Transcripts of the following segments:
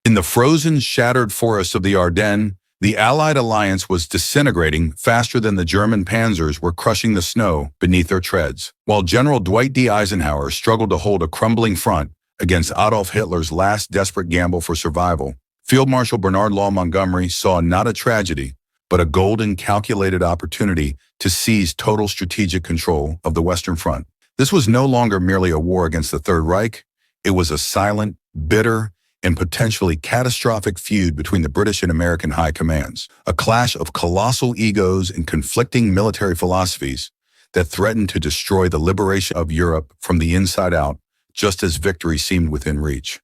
In the frozen, shattered forests of the Ardennes, the Allied alliance was disintegrating faster than the German panzers were crushing the snow beneath their treads. While General Dwight D. Eisenhower struggled to hold a crumbling front against Adolf Hitler's last desperate gamble for survival, Field Marshal Bernard Law Montgomery saw not a tragedy, but a golden, calculated opportunity to seize total strategic control of the Western Front. This was no longer merely a war against the Third Reich. It was a silent, bitter, and potentially catastrophic feud between the British and American high commands, a clash of colossal egos and conflicting military philosophies that threatened to destroy the liberation of Europe from the inside out, just as victory seemed within reach.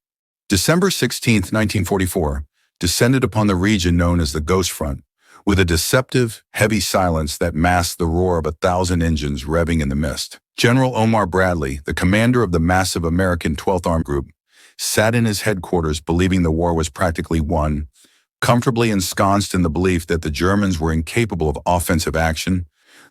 December 16, 1944, descended upon the region known as the Ghost Front, with a deceptive, heavy silence that masked the roar of 1,000 engines revving in the mist. General Omar Bradley, the commander of the massive American 12th Army Group, sat in his headquarters believing the war was practically won, comfortably ensconced in the belief that the Germans were incapable of offensive action.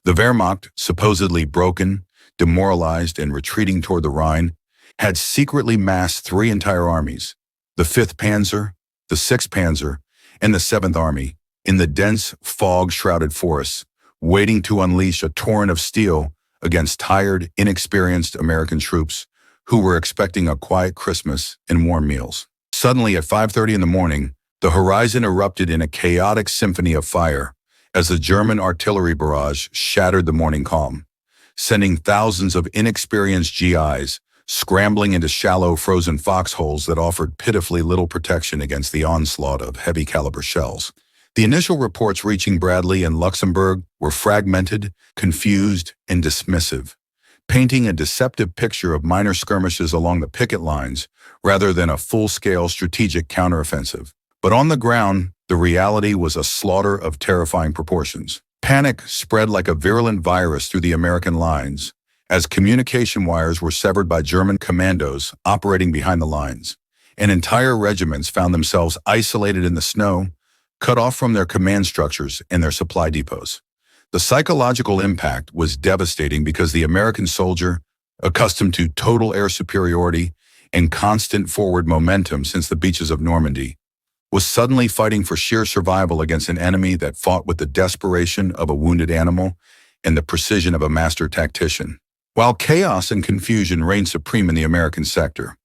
The Wehrmacht, supposedly broken, demoralized, and retreating toward the Rhine, had secretly massed 3 entire armies, the 5th Panzer, the 6th Panzer, and the 7th Army, in the dense, fog-shrouded forests, waiting to unleash a torrent of steel against tired, inexperienced American troops who were expecting a quiet Christmas and warm meals. Suddenly, at 5:30 in the morning, the horizon erupted in a chaotic symphony of fire as the German artillery barrage shattered the morning calm, sending thousands of inexperienced GIs scrambling into shallow, frozen foxholes that offered pitifully little protection against the onslaught of heavy-caliber shells. The initial reports reaching Bradley and Luxembourg were fragmented, confused, and dismissive, painting a deceptive picture of minor skirmishes along the picket lines rather than a full-scale strategic counteroffensive. But on the ground, the reality was a slaughter of terrifying proportions. Panic spread like a virulent virus through the American lines as communication wires were severed by German commandos operating behind the lines, and entire regiments found themselves isolated in the snow, cut off from their command structures and their supply depots. The psychological impact was devastating because the American soldier, accustomed to total air superiority and constant forward momentum since the beaches of Normandy, was suddenly fighting for sheer survival against an enemy that fought with the desperation of a wounded animal and the precision of a master tactician. While chaos and confusion reigned supreme in the American sector,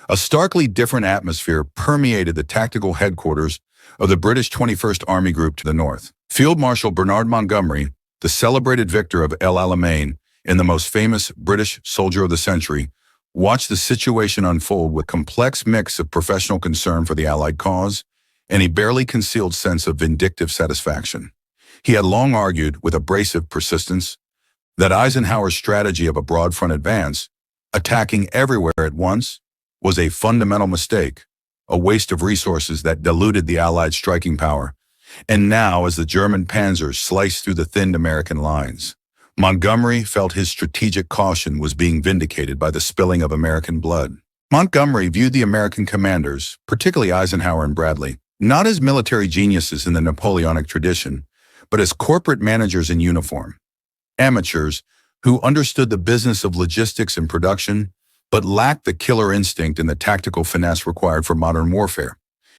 a starkly different atmosphere permeated the tactical headquarters of the British 21st Army Group to the north. Field Marshal Bernard Montgomery, the celebrated victor of El Alamein and the most famous British soldier of the century, watched the situation unfold with a complex mix of professional concern for the Allied cause and a barely concealed sense of vindictive satisfaction. He had long argued with abrasive persistence that Eisenhower's strategy of a broad front advance, attacking everywhere at once, was a fundamental mistake, a waste of resources that diluted the Allied striking power. And now, as the German panzers sliced through the thinned American lines, Montgomery felt his strategic caution was being vindicated by the spilling of American blood. Montgomery viewed the American commanders, particularly Eisenhower and Bradley, not as military geniuses in the Napoleonic tradition, but as corporate managers in uniform, amateurs who understood the business of logistics and production, but lacked the killer instinct and the tactical finesse required for modern warfare.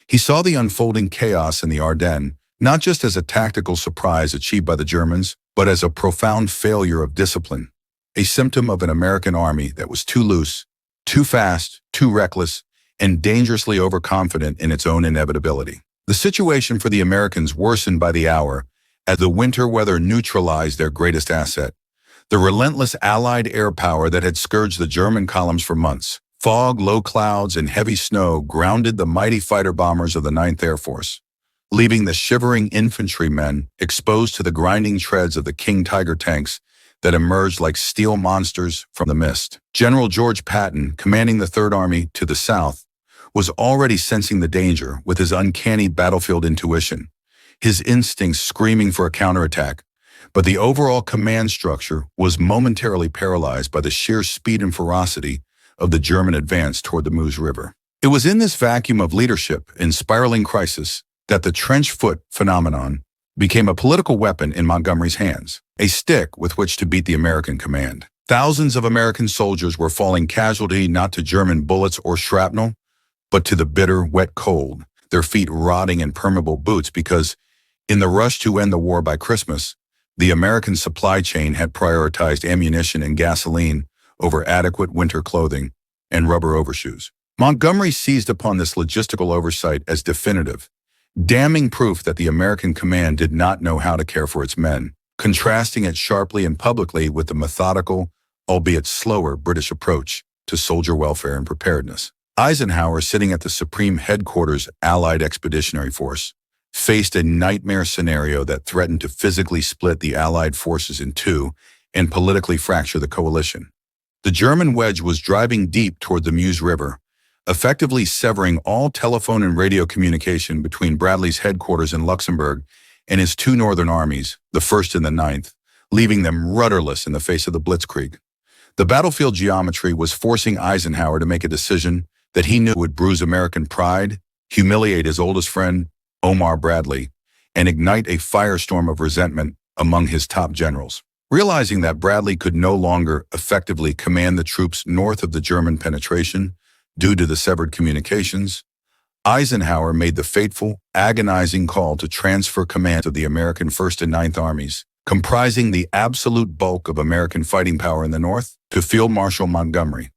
He saw the unfolding chaos in the Ardennes not just as a tactical surprise achieved by the Germans, but as a profound failure of discipline, a symptom of an American army that was too loose, too fast, too reckless, and dangerously overconfident in its own inevitability. The situation for the Americans worsened by the hour as the winter weather neutralized their greatest asset, the relentless Allied air power that had scourged the German columns for months. Fog, low clouds, and heavy snow grounded the mighty fighter bombers of the 9th Air Force, leaving the shivering infantrymen exposed to the grinding treads of the King Tiger tanks that emerged like steel monsters from the mist. General George Patton, commanding the Third Army to the south, was already sensing the danger with his uncanny battlefield intuition, his instincts screaming for a counterattack, but the overall command structure was momentarily paralyzed by the sheer speed and ferocity of the German advance toward the Meuse River. It was in this vacuum of leadership and spiraling crisis that the trench foot phenomenon became a political weapon in Montgomery's hands, a stick with which to beat the American command. Thousands of American soldiers were falling casualty not to German bullets or shrapnel, but to the bitter, wet cold their feet rotting in permeable boots because, in the rush to end the war by Christmas, the American supply chain had prioritized ammunition and gasoline over adequate winter clothing and rubber overshoes. Montgomery seized upon this logistical oversight as definitive, damning proof that the American command did not know how to care for its men, contrasting it sharply and publicly with the methodical, albeit slower, British approach to soldier welfare and preparedness. Eisenhower, sitting at the Supreme Headquarters Allied Expeditionary Force, faced a nightmare scenario that threatened to physically split the Allied forces in two and politically fracture the coalition. The German wedge was driving deep toward the Meuse River, effectively severing all telephone and radio communication between Bradley's headquarters in Luxembourg and his two northern armies, the 1st and the 9th, leaving them rudderless in the face of the blitzkrieg. The battlefield geometry was forcing Eisenhower to make a decision that he knew would bruise American pride, humiliate his oldest friend, Omar Bradley, and ignite a firestorm of resentment among his top generals. Realizing that Bradley could no longer effectively command the troops north of the German penetration due to the severed communications, Eisenhower made the fateful, agonizing call to transfer command of the American 1st and 9th Armies, comprising the absolute bulk of American fighting power in the north, to Field Marshal Montgomery.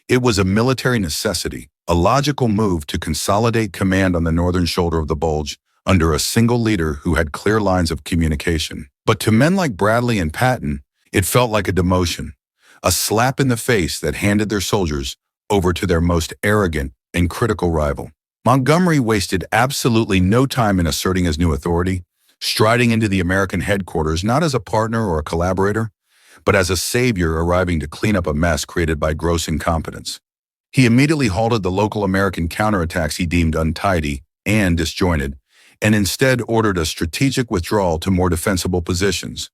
It was a military necessity, a logical move to consolidate command on the northern shoulder of the Bulge under a single leader who had clear lines of communication. But to men like Bradley and Patton, it felt like a demotion, a slap in the face that handed their soldiers over to their most arrogant and critical rival. Montgomery wasted absolutely no time in asserting his new authority, striding into the American headquarters not as a partner or a collaborator, but as a savior arriving to clean up a mess created by gross incompetence. He immediately halted the local American counterattacks he deemed untidy and disjointed, and instead ordered a strategic withdrawal to more defensible positions,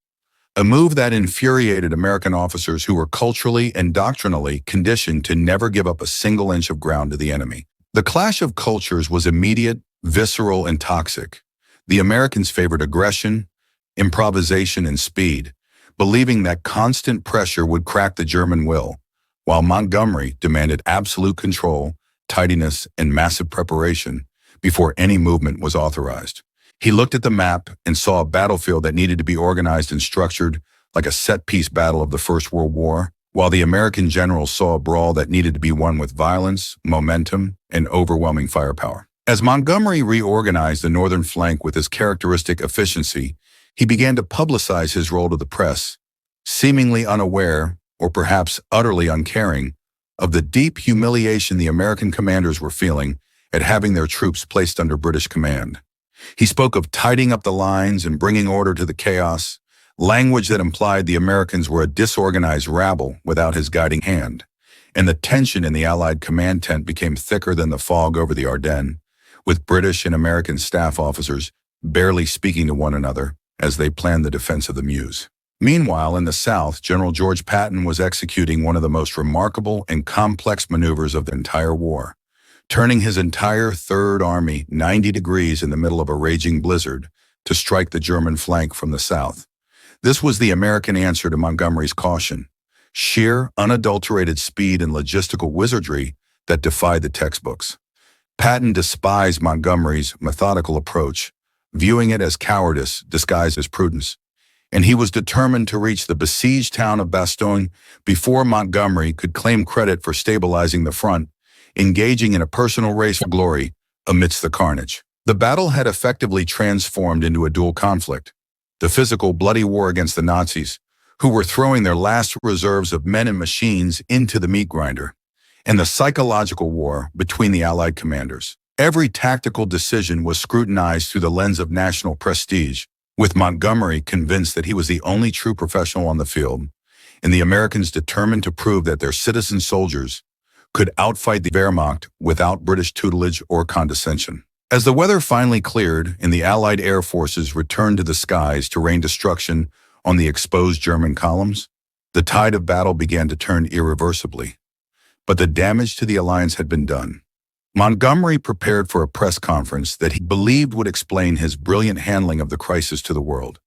a move that infuriated American officers who were culturally and doctrinally conditioned to never give up a single inch of ground to the enemy. The clash of cultures was immediate, visceral, and toxic. The Americans favored aggression, improvisation, and speed, believing that constant pressure would crack the German will, while Montgomery demanded absolute control, tidiness, and massive preparation before any movement was authorized. He looked at the map and saw a battlefield that needed to be organized and structured like a set-piece battle of the First World War, while the American generals saw a brawl that needed to be won with violence, momentum, and overwhelming firepower. As Montgomery reorganized the northern flank with his characteristic efficiency, he began to publicize his role to the press, seemingly unaware, or perhaps utterly uncaring, of the deep humiliation the American commanders were feeling at having their troops placed under British command. He spoke of tidying up the lines and bringing order to the chaos, language that implied the Americans were a disorganized rabble without his guiding hand, and the tension in the Allied command tent became thicker than the fog over the Ardennes, with British and American staff officers barely speaking to one another as they planned the defense of the Meuse. Meanwhile, in the South, General George Patton was executing one of the most remarkable and complex maneuvers of the entire war, turning his entire Third Army 90 degrees in the middle of a raging blizzard to strike the German flank from the south. This was the American answer to Montgomery's caution, sheer, unadulterated speed and logistical wizardry that defied the textbooks. Patton despised Montgomery's methodical approach, viewing it as cowardice disguised as prudence, and he was determined to reach the besieged town of Bastogne before Montgomery could claim credit for stabilizing the front, engaging in a personal race for glory amidst the carnage. The battle had effectively transformed into a dual conflict, the physical, bloody war against the Nazis, who were throwing their last reserves of men and machines into the meat grinder, and the psychological war between the Allied commanders. Every tactical decision was scrutinized through the lens of national prestige, with Montgomery convinced that he was the only true professional on the field, and the Americans determined to prove that their citizen soldiers could outfight the Wehrmacht without British tutelage or condescension. As the weather finally cleared and the Allied air forces returned to the skies to rain destruction on the exposed German columns, the tide of battle began to turn irreversibly. But the damage to the alliance had been done. Montgomery prepared for a press conference that he believed would explain his brilliant handling of the crisis to the world,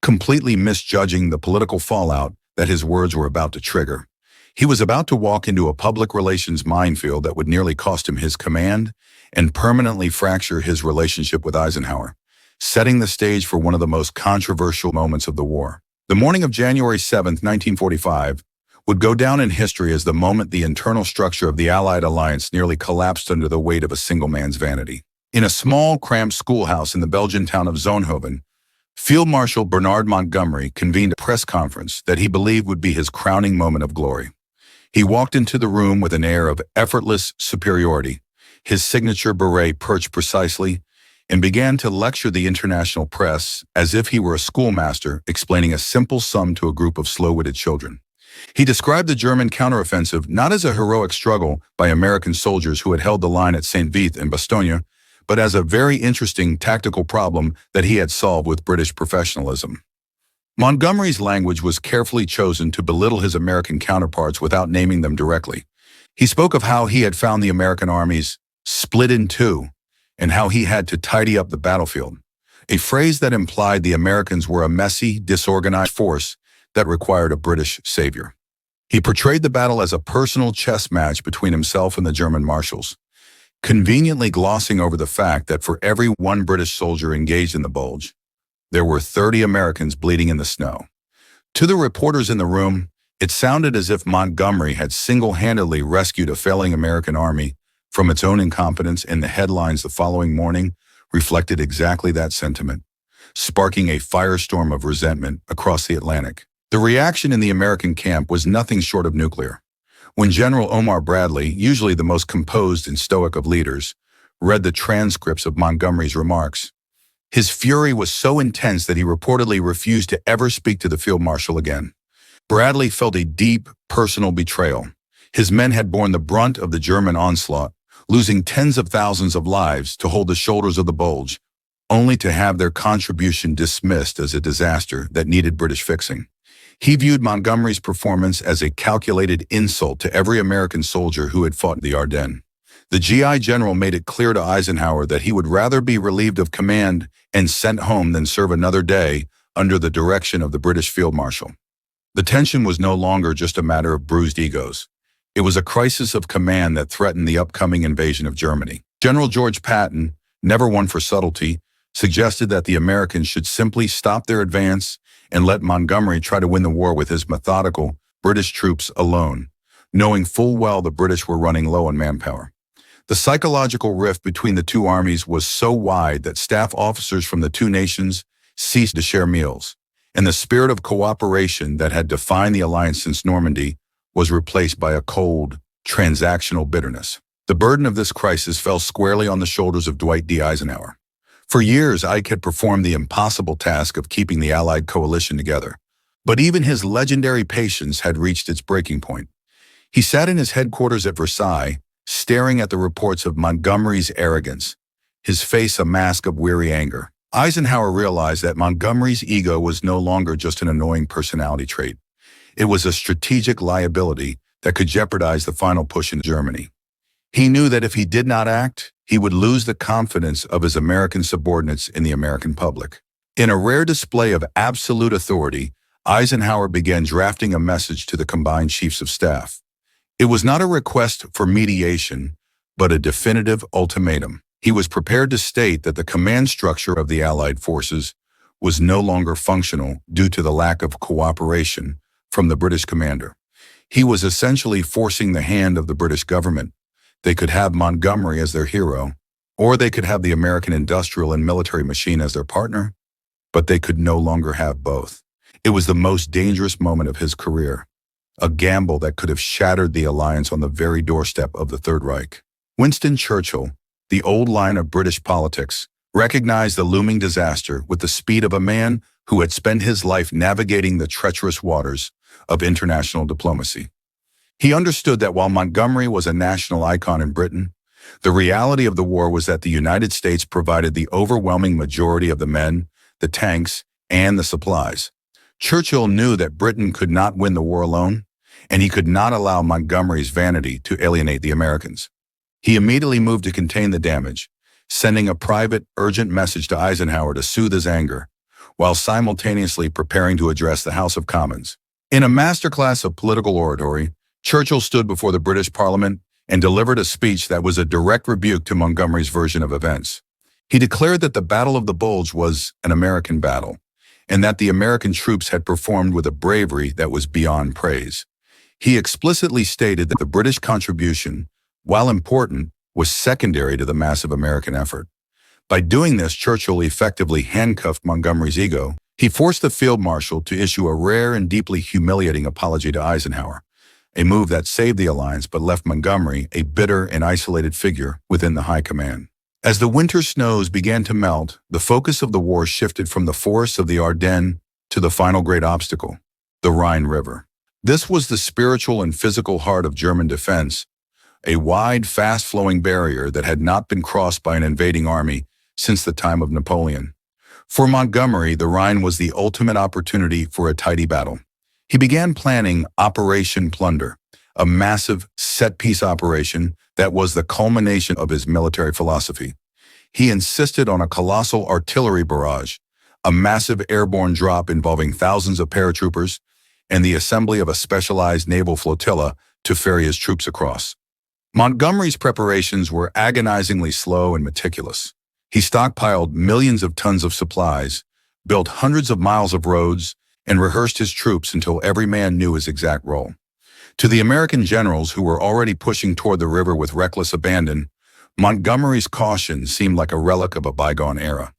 completely misjudging the political fallout that his words were about to trigger. He was about to walk into a public relations minefield that would nearly cost him his command and permanently fracture his relationship with Eisenhower, setting the stage for one of the most controversial moments of the war. The morning of January 7, 1945, would go down in history as the moment the internal structure of the Allied alliance nearly collapsed under the weight of a single man's vanity. In a small, cramped schoolhouse in the Belgian town of Zonhoven, Field Marshal Bernard Montgomery convened a press conference that he believed would be his crowning moment of glory. He walked into the room with an air of effortless superiority, his signature beret perched precisely, and began to lecture the international press as if he were a schoolmaster explaining a simple sum to a group of slow-witted children. He described the German counteroffensive not as a heroic struggle by American soldiers who had held the line at St. Vith and Bastogne, but as a very interesting tactical problem that he had solved with British professionalism. Montgomery's language was carefully chosen to belittle his American counterparts without naming them directly. He spoke of how he had found the American armies split in two and how he had to tidy up the battlefield, a phrase that implied the Americans were a messy, disorganized force that required a British savior. He portrayed the battle as a personal chess match between himself and the German marshals, conveniently glossing over the fact that for every one British soldier engaged in the Bulge, there were 30 Americans bleeding in the snow. To the reporters in the room, it sounded as if Montgomery had single-handedly rescued a failing American army from its own incompetence, and the headlines the following morning reflected exactly that sentiment, sparking a firestorm of resentment across the Atlantic. The reaction in the American camp was nothing short of nuclear. When General Omar Bradley, usually the most composed and stoic of leaders, read the transcripts of Montgomery's remarks, his fury was so intense that he reportedly refused to ever speak to the field marshal again. Bradley felt a deep, personal betrayal. His men had borne the brunt of the German onslaught, losing tens of thousands of lives to hold the shoulders of the Bulge, only to have their contribution dismissed as a disaster that needed British fixing. He viewed Montgomery's performance as a calculated insult to every American soldier who had fought in the Ardennes. The GI general made it clear to Eisenhower that he would rather be relieved of command and sent home than serve another day under the direction of the British field marshal. The tension was no longer just a matter of bruised egos. It was a crisis of command that threatened the upcoming invasion of Germany. General George Patton, never one for subtlety, suggested that the Americans should simply stop their advance and let Montgomery try to win the war with his methodical British troops alone, knowing full well the British were running low on manpower. The psychological rift between the two armies was so wide that staff officers from the two nations ceased to share meals, and the spirit of cooperation that had defined the alliance since Normandy was replaced by a cold, transactional bitterness. The burden of this crisis fell squarely on the shoulders of Dwight D. Eisenhower. For years, Ike had performed the impossible task of keeping the Allied coalition together, but even his legendary patience had reached its breaking point. He sat in his headquarters at Versailles, staring at the reports of Montgomery's arrogance, his face a mask of weary anger. Eisenhower realized that Montgomery's ego was no longer just an annoying personality trait. It was a strategic liability that could jeopardize the final push in Germany. He knew that if he did not act, he would lose the confidence of his American subordinates in the American public. In a rare display of absolute authority, Eisenhower began drafting a message to the combined chiefs of staff. It was not a request for mediation, but a definitive ultimatum. He was prepared to state that the command structure of the Allied forces was no longer functional due to the lack of cooperation from the British commander. He was essentially forcing the hand of the British government. They could have Montgomery as their hero, or they could have the American industrial and military machine as their partner, but they could no longer have both. It was the most dangerous moment of his career, a gamble that could have shattered the alliance on the very doorstep of the Third Reich. Winston Churchill, the old line of British politics, recognized the looming disaster with the speed of a man who had spent his life navigating the treacherous waters of international diplomacy. He understood that while Montgomery was a national icon in Britain, the reality of the war was that the United States provided the overwhelming majority of the men, the tanks, and the supplies. Churchill knew that Britain could not win the war alone, and he could not allow Montgomery's vanity to alienate the Americans. He immediately moved to contain the damage, sending a private, urgent message to Eisenhower to soothe his anger, while simultaneously preparing to address the House of Commons. In a masterclass of political oratory, Churchill stood before the British Parliament and delivered a speech that was a direct rebuke to Montgomery's version of events. He declared that the Battle of the Bulge was an American battle, and that the American troops had performed with a bravery that was beyond praise. He explicitly stated that the British contribution, while important, was secondary to the massive American effort. By doing this, Churchill effectively handcuffed Montgomery's ego. He forced the Field Marshal to issue a rare and deeply humiliating apology to Eisenhower, a move that saved the alliance but left Montgomery a bitter and isolated figure within the high command. As the winter snows began to melt, the focus of the war shifted from the forests of the Ardennes to the final great obstacle, the Rhine River. This was the spiritual and physical heart of German defense, a wide, fast-flowing barrier that had not been crossed by an invading army since the time of Napoleon. For Montgomery, the Rhine was the ultimate opportunity for a tidy battle. He began planning Operation Plunder, a massive set-piece operation that was the culmination of his military philosophy. He insisted on a colossal artillery barrage, a massive airborne drop involving thousands of paratroopers, and the assembly of a specialized naval flotilla to ferry his troops across. Montgomery's preparations were agonizingly slow and meticulous. He stockpiled millions of tons of supplies, built hundreds of miles of roads, and rehearsed his troops until every man knew his exact role. To the American generals who were already pushing toward the river with reckless abandon, Montgomery's caution seemed like a relic of a bygone era.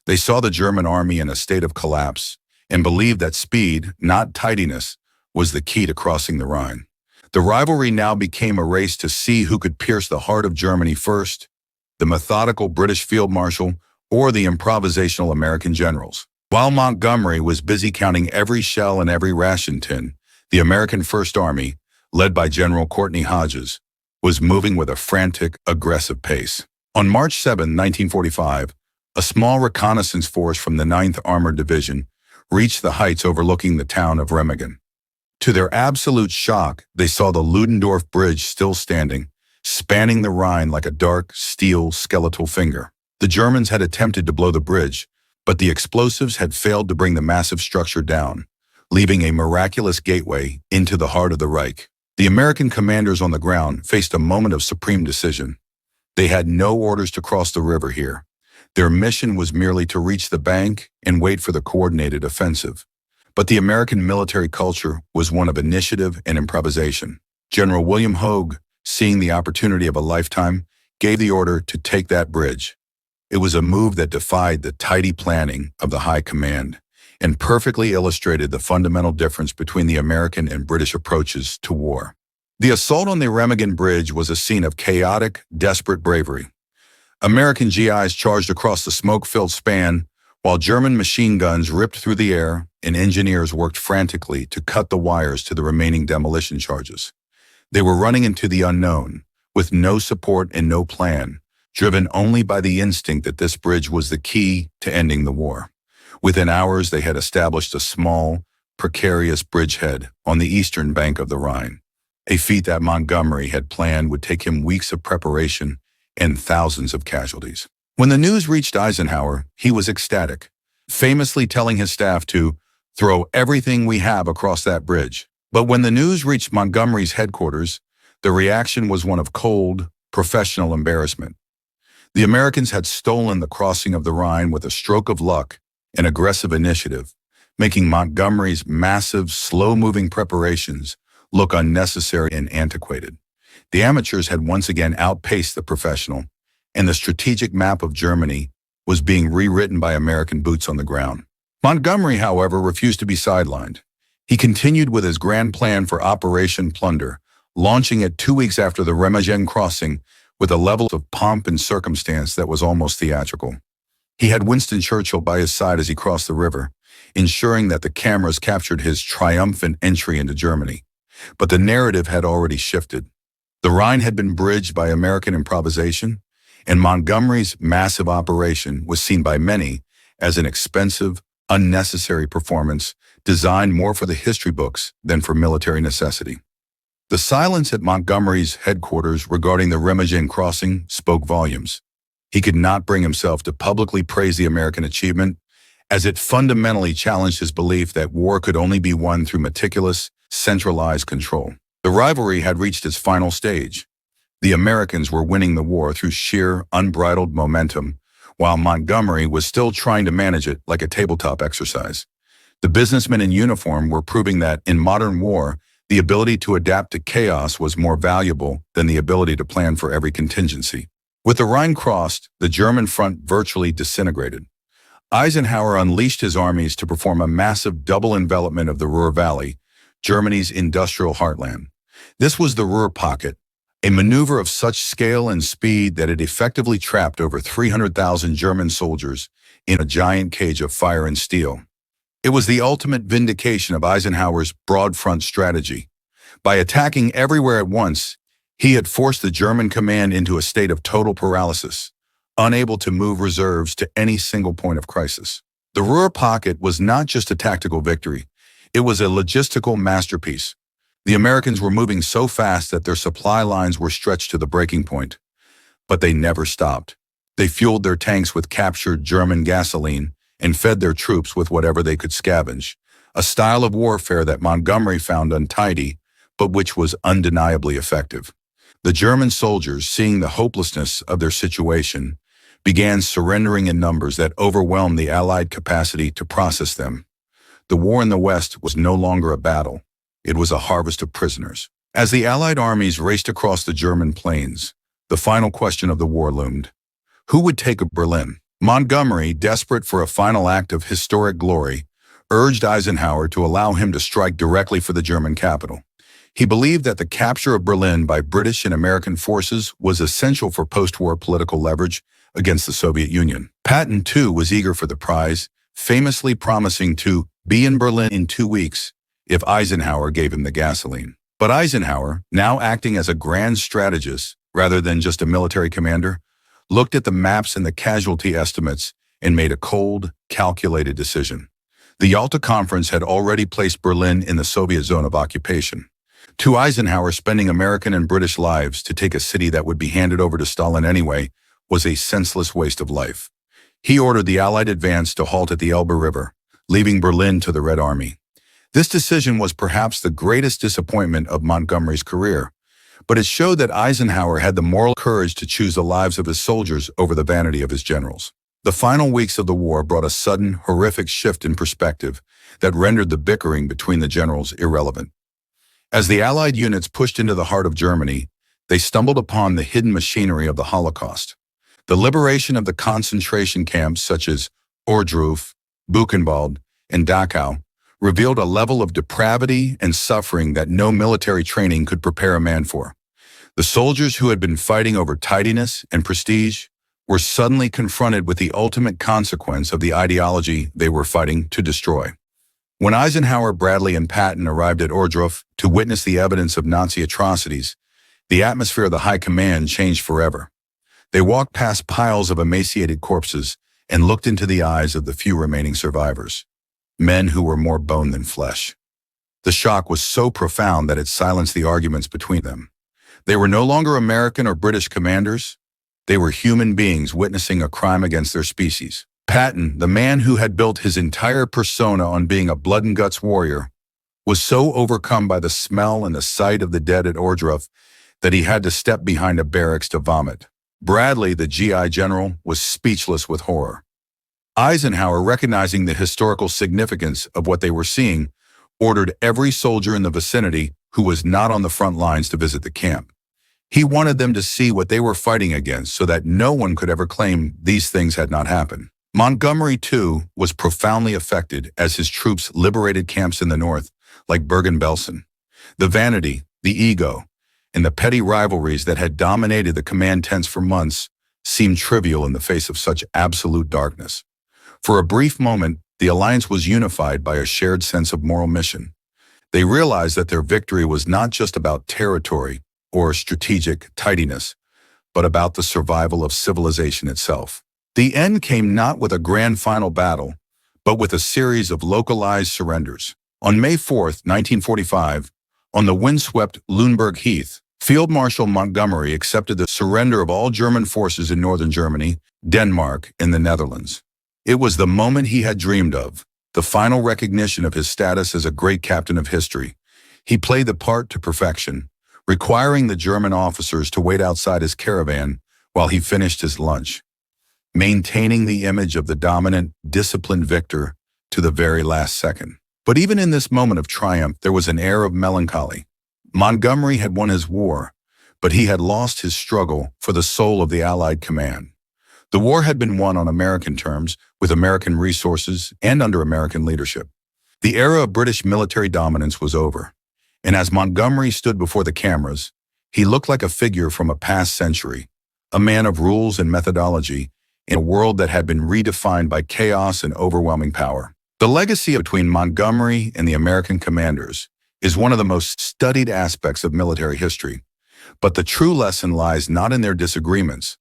They saw the German army in a state of collapse and believed that speed, not tidiness, was the key to crossing the Rhine. The rivalry now became a race to see who could pierce the heart of Germany first, the methodical British Field Marshal or the improvisational American generals. While Montgomery was busy counting every shell and every ration tin, the American First Army, led by General Courtney Hodges, was moving with a frantic, aggressive pace. On March 7, 1945, a small reconnaissance force from the 9th Armored Division reached the heights overlooking the town of Remagen. To their absolute shock, they saw the Ludendorff Bridge still standing, spanning the Rhine like a dark, steel, skeletal finger. The Germans had attempted to blow the bridge, but the explosives had failed to bring the massive structure down, leaving a miraculous gateway into the heart of the Reich. The American commanders on the ground faced a moment of supreme decision. They had no orders to cross the river here. Their mission was merely to reach the bank and wait for the coordinated offensive. But the American military culture was one of initiative and improvisation. General William Hogue, seeing the opportunity of a lifetime, gave the order to take that bridge. It was a move that defied the tidy planning of the high command and perfectly illustrated the fundamental difference between the American and British approaches to war. The assault on the Remagen Bridge was a scene of chaotic, desperate bravery. American GIs charged across the smoke-filled span, while German machine guns ripped through the air and engineers worked frantically to cut the wires to the remaining demolition charges. They were running into the unknown, with no support and no plan, driven only by the instinct that this bridge was the key to ending the war. Within hours, they had established a small, precarious bridgehead on the eastern bank of the Rhine, a feat that Montgomery had planned would take him weeks of preparation and thousands of casualties. When the news reached Eisenhower, he was ecstatic, famously telling his staff to throw everything we have across that bridge. But when the news reached Montgomery's headquarters, the reaction was one of cold, professional embarrassment. The Americans had stolen the crossing of the Rhine with a stroke of luck and aggressive initiative, making Montgomery's massive, slow-moving preparations look unnecessary and antiquated. The amateurs had once again outpaced the professional, and the strategic map of Germany was being rewritten by American boots on the ground. Montgomery, however, refused to be sidelined. He continued with his grand plan for Operation Plunder, launching it 2 weeks after the Remagen crossing with a level of pomp and circumstance that was almost theatrical. He had Winston Churchill by his side as he crossed the river, ensuring that the cameras captured his triumphant entry into Germany. But the narrative had already shifted. The Rhine had been bridged by American improvisation, and Montgomery's massive operation was seen by many as an expensive, unnecessary performance designed more for the history books than for military necessity. The silence at Montgomery's headquarters regarding the Remagen crossing spoke volumes. He could not bring himself to publicly praise the American achievement, as it fundamentally challenged his belief that war could only be won through meticulous, centralized control. The rivalry had reached its final stage. The Americans were winning the war through sheer, unbridled momentum, while Montgomery was still trying to manage it like a tabletop exercise. The businessmen in uniform were proving that, in modern war, the ability to adapt to chaos was more valuable than the ability to plan for every contingency. With the Rhine crossed, the German front virtually disintegrated. Eisenhower unleashed his armies to perform a massive double envelopment of the Ruhr Valley, Germany's industrial heartland. This was the Ruhr Pocket, a maneuver of such scale and speed that it effectively trapped over 300,000 German soldiers in a giant cage of fire and steel. It was the ultimate vindication of Eisenhower's broad front strategy. By attacking everywhere at once, he had forced the German command into a state of total paralysis, unable to move reserves to any single point of crisis. The Ruhr Pocket was not just a tactical victory, it was a logistical masterpiece. The Americans were moving so fast that their supply lines were stretched to the breaking point. But they never stopped. They fueled their tanks with captured German gasoline and fed their troops with whatever they could scavenge, a style of warfare that Montgomery found untidy, but which was undeniably effective. The German soldiers, seeing the hopelessness of their situation, began surrendering in numbers that overwhelmed the Allied capacity to process them. The war in the West was no longer a battle. It was a harvest of prisoners. As the Allied armies raced across the German plains, the final question of the war loomed. Who would take Berlin? Montgomery, desperate for a final act of historic glory, urged Eisenhower to allow him to strike directly for the German capital. He believed that the capture of Berlin by British and American forces was essential for post-war political leverage against the Soviet Union. Patton, too, was eager for the prize, famously promising to be in Berlin in 2 weeks if Eisenhower gave him the gasoline. But Eisenhower, now acting as a grand strategist rather than just a military commander, looked at the maps and the casualty estimates and made a cold, calculated decision. The Yalta Conference had already placed Berlin in the Soviet zone of occupation. To Eisenhower, spending American and British lives to take a city that would be handed over to Stalin anyway was a senseless waste of life. He ordered the Allied advance to halt at the Elbe River, leaving Berlin to the Red Army. This decision was perhaps the greatest disappointment of Montgomery's career, but it showed that Eisenhower had the moral courage to choose the lives of his soldiers over the vanity of his generals. The final weeks of the war brought a sudden, horrific shift in perspective that rendered the bickering between the generals irrelevant. As the Allied units pushed into the heart of Germany, they stumbled upon the hidden machinery of the Holocaust. The liberation of the concentration camps such as Ohrdruf, Buchenwald, and Dachau revealed a level of depravity and suffering that no military training could prepare a man for. The soldiers who had been fighting over tidiness and prestige were suddenly confronted with the ultimate consequence of the ideology they were fighting to destroy. When Eisenhower, Bradley, and Patton arrived at Ohrdruf to witness the evidence of Nazi atrocities, the atmosphere of the high command changed forever. They walked past piles of emaciated corpses and looked into the eyes of the few remaining survivors, men who were more bone than flesh. The shock was so profound that it silenced the arguments between them. They were no longer American or British commanders. They were human beings witnessing a crime against their species. Patton, the man who had built his entire persona on being a blood-and-guts warrior, was so overcome by the smell and the sight of the dead at Ohrdruf that he had to step behind a barracks to vomit. Bradley, the GI general, was speechless with horror. Eisenhower, recognizing the historical significance of what they were seeing, ordered every soldier in the vicinity who was not on the front lines to visit the camp. He wanted them to see what they were fighting against so that no one could ever claim these things had not happened. Montgomery, too, was profoundly affected as his troops liberated camps in the north, like Bergen-Belsen. The vanity, the ego, and the petty rivalries that had dominated the command tents for months seemed trivial in the face of such absolute darkness. For a brief moment, the alliance was unified by a shared sense of moral mission. They realized that their victory was not just about territory or strategic tidiness, but about the survival of civilization itself. The end came not with a grand final battle, but with a series of localized surrenders. On May 4, 1945, on the windswept Lüneburg Heath, Field Marshal Montgomery accepted the surrender of all German forces in northern Germany, Denmark, and the Netherlands. It was the moment he had dreamed of, the final recognition of his status as a great captain of history. He played the part to perfection, requiring the German officers to wait outside his caravan while he finished his lunch, maintaining the image of the dominant, disciplined victor to the very last second. But even in this moment of triumph, there was an air of melancholy. Montgomery had won his war, but he had lost his struggle for the soul of the Allied command. The war had been won on American terms, with American resources and under American leadership. The era of British military dominance was over, and as Montgomery stood before the cameras, he looked like a figure from a past century, a man of rules and methodology in a world that had been redefined by chaos and overwhelming power. The legacy between Montgomery and the American commanders is one of the most studied aspects of military history, but the true lesson lies not in their disagreements,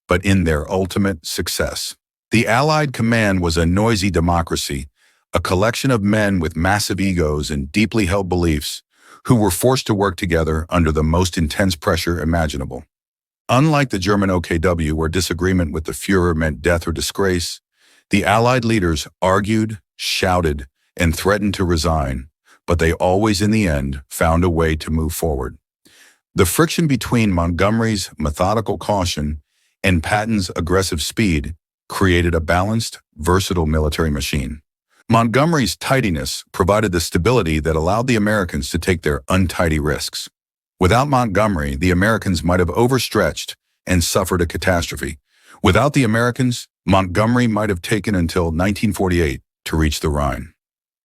but in their ultimate success. The Allied command was a noisy democracy, a collection of men with massive egos and deeply held beliefs who were forced to work together under the most intense pressure imaginable. Unlike the German OKW, where disagreement with the Führer meant death or disgrace, the Allied leaders argued, shouted, and threatened to resign, but they always in the end found a way to move forward. The friction between Montgomery's methodical caution and Patton's aggressive speed created a balanced, versatile military machine. Montgomery's tidiness provided the stability that allowed the Americans to take their untidy risks. Without Montgomery, the Americans might have overstretched and suffered a catastrophe. Without the Americans, Montgomery might have taken until 1948 to reach the Rhine.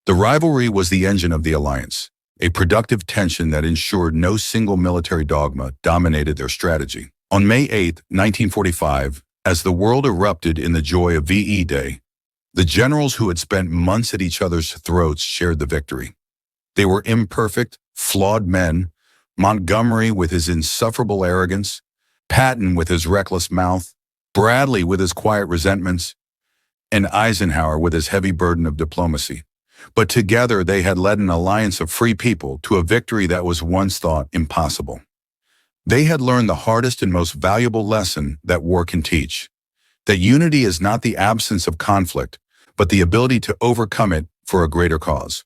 The rivalry was the engine of the alliance, a productive tension that ensured no single military dogma dominated their strategy. On May 8, 1945, as the world erupted in the joy of VE Day, the generals who had spent months at each other's throats shared the victory. They were imperfect, flawed men, Montgomery with his insufferable arrogance, Patton with his reckless mouth, Bradley with his quiet resentments, and Eisenhower with his heavy burden of diplomacy. But together they had led an alliance of free people to a victory that was once thought impossible. They had learned the hardest and most valuable lesson that war can teach, that unity is not the absence of conflict, but the ability to overcome it for a greater cause.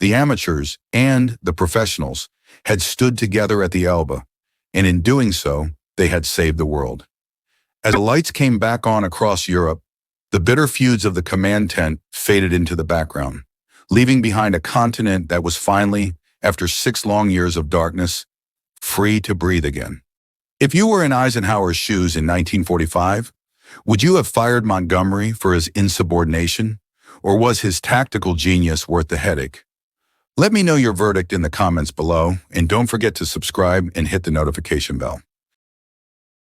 The amateurs and the professionals had stood together at the Elbe, and in doing so, they had saved the world. As the lights came back on across Europe, the bitter feuds of the command tent faded into the background, leaving behind a continent that was finally, after 6 long years of darkness, free to breathe again. If you were in Eisenhower's shoes in 1945, would you have fired Montgomery for his insubordination, or was his tactical genius worth the headache? Let me know your verdict in the comments below, and don't forget to subscribe and hit the notification bell.